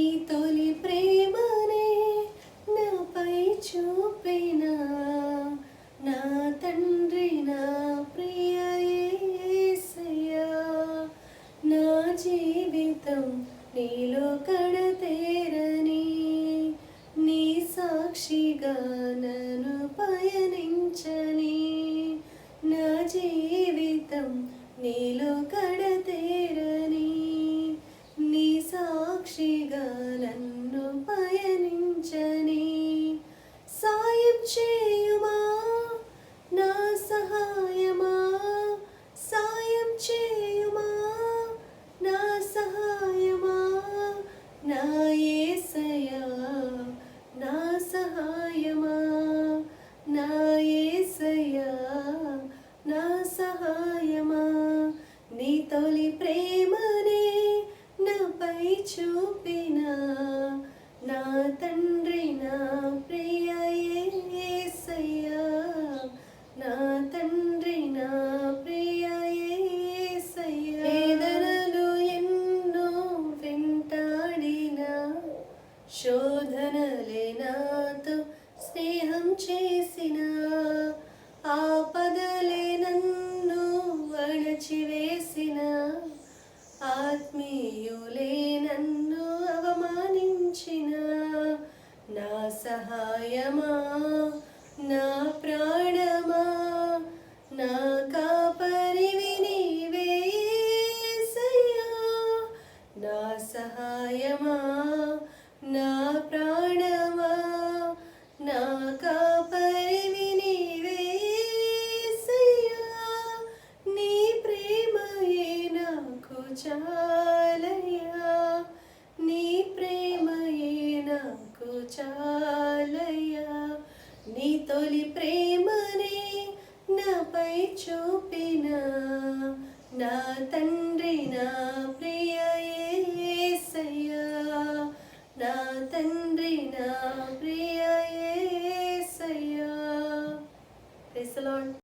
నీ తొలి ప్రేమనే నాపై చూపిన నా తండ్రి నా ప్రియ యేసయ్యా. నా జీవితం నీలో కడతేరని నీ సాక్షిగా నన్ను పయనించని. నా జీవితం నీలో కడతేరని నీ సాక్షిగా నన్ను పయనించని. సాయం చేయుమా నా సహాయమా, సాయం చేయుమా నా సహాయమా, నా యేసయ్యా నా సహాయమా, నా యేసయ్యా నా సహాయమా. నీ తొలి ప్రేమనే నాపై చూపిన నా తండ్రి నా ప్రియ యేసయ్యా. నా తండ్రి నా ప్రియ యేసయ్యా. వేదనలు ఎన్నో వెంటాడిన శోధనలే నాతో స్నేహం చేసిన ఆపదలే నన్ను అణచివేసిన ఆత్మీయులే నన్ను అవమానించిన నా సహాయమా నా ప్రాణమా నా కాపరివి నీవే యేసయ్యా. నా సహాయమా నా ప్రాణమా నా కాపరివి నీవే యేసయ్యా. నీ ప్రేమయే నాకు చాలయ్యా, నీ ప్రేమయే నాకు చాలయ్యా. నీ తొలి ప్రేమనే నాపై చూపిన నా తండ్రి నా ప్రియ యేసయ్యా. నా తండ్రి నా ప్రియ యేసయ్యా. Praise the lord.